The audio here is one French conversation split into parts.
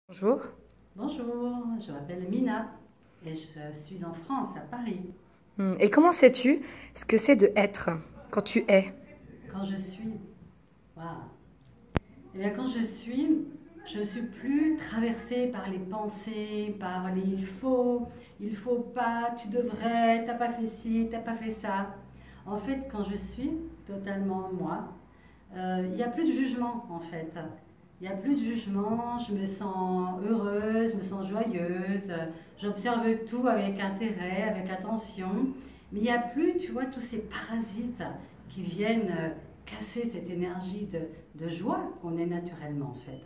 Bonjour. Bonjour, je m'appelle Mina et je suis en France, à Paris. Et comment sais-tu ce que c'est de être quand tu es? Quand je suis, waouh. Eh bien, quand je suis plus traversée par les pensées, par les il faut pas, tu devrais, t'as pas fait ci, t'as pas fait ça. En fait, quand je suis totalement moi, il n'y a plus de jugement en fait. Il n'y a plus de jugement, je me sens heureuse, je me sens joyeuse, j'observe tout avec intérêt, avec attention. Mais il n'y a plus, tu vois, tous ces parasites qui viennent casser cette énergie de joie qu'on est naturellement en fait.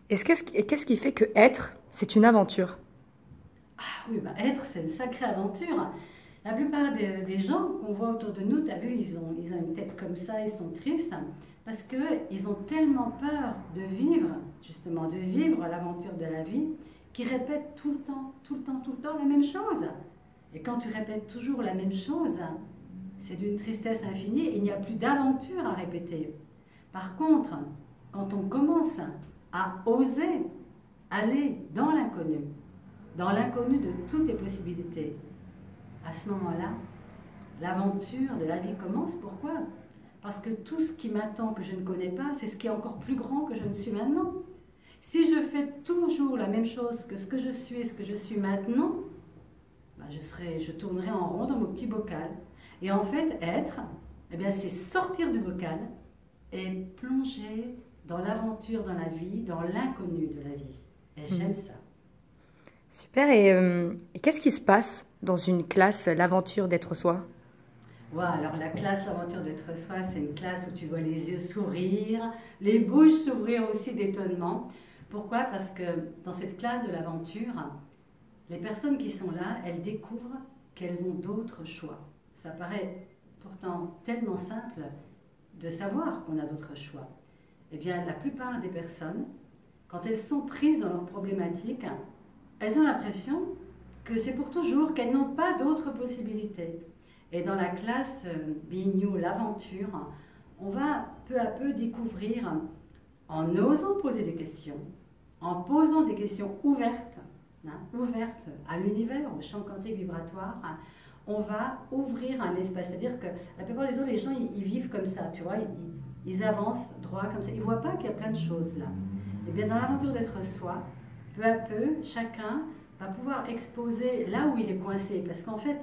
Et qu'est-ce qui fait que être, c'est une aventure? Ah oui, bah être, c'est une sacrée aventure. La plupart des gens qu'on voit autour de nous, tu as vu, ils ont une tête comme ça, ils sont tristes, parce qu'ils ont tellement peur de vivre, justement, de vivre l'aventure de la vie, qu'ils répètent tout le temps, tout le temps, tout le temps la même chose. Et quand tu répètes toujours la même chose, c'est d'une tristesse infinie, et il n'y a plus d'aventure à répéter. Par contre, quand on commence à oser aller dans l'inconnu de toutes les possibilités, à ce moment-là, l'aventure de la vie commence. Pourquoi? Parce que tout ce qui m'attend que je ne connais pas, c'est ce qui est encore plus grand que je ne suis maintenant. Si je fais toujours la même chose que ce que je suis et ce que je suis maintenant, bah je tournerai en rond dans mon petit bocal. Et en fait, être, eh bien, c'est sortir du bocal et plonger dans l'aventure, dans la vie, dans l'inconnu de la vie. Et j'aime ça. Super. Et qu'est-ce qui se passe dans une classe, l'aventure d'être soi? Ouais, alors la classe L'aventure d'être soi, c'est une classe où tu vois les yeux sourire, les bouches s'ouvrir aussi d'étonnement. Pourquoi? Parce que dans cette classe de l'aventure, les personnes qui sont là, elles découvrent qu'elles ont d'autres choix. Ça paraît pourtant tellement simple de savoir qu'on a d'autres choix. Eh bien, la plupart des personnes, quand elles sont prises dans leurs problématiques, elles ont l'impression que c'est pour toujours, qu'elles n'ont pas d'autres possibilités. Et dans la classe Being You, l'aventure, on va peu à peu découvrir, en osant poser des questions, en posant des questions ouvertes, ouvertes à l'univers, au champ quantique vibratoire, on va ouvrir un espace. C'est-à-dire que la plupart du temps, les gens, ils vivent comme ça, tu vois, ils avancent droit comme ça. Ils ne voient pas qu'il y a plein de choses là. Et bien, dans l'aventure d'être soi, peu à peu, chacun va pouvoir exposer là où il est coincé. Parce qu'en fait,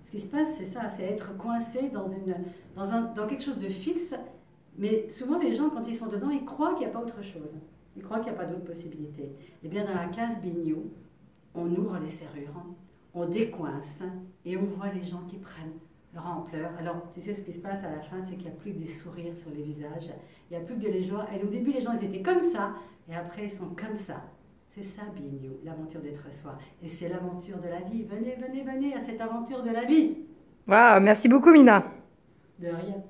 ce qui se passe, c'est ça, c'est être coincé dans quelque chose de fixe. Mais souvent, les gens, quand ils sont dedans, ils croient qu'il n'y a pas autre chose. Ils croient qu'il n'y a pas d'autre possibilité. Et bien, dans la case Bignou, on ouvre les serrures, on décoince et on voit les gens qui prennent leur ampleur. Alors, tu sais ce qui se passe à la fin, c'est qu'il n'y a plus que des sourires sur les visages. Il n'y a plus que de les joies. Et au début, les gens, ils étaient comme ça. Et après, ils sont comme ça. C'est ça, Being You, l'aventure d'être soi. Et c'est l'aventure de la vie. Venez, venez, venez à cette aventure de la vie. Waouh, merci beaucoup, Mina. De rien.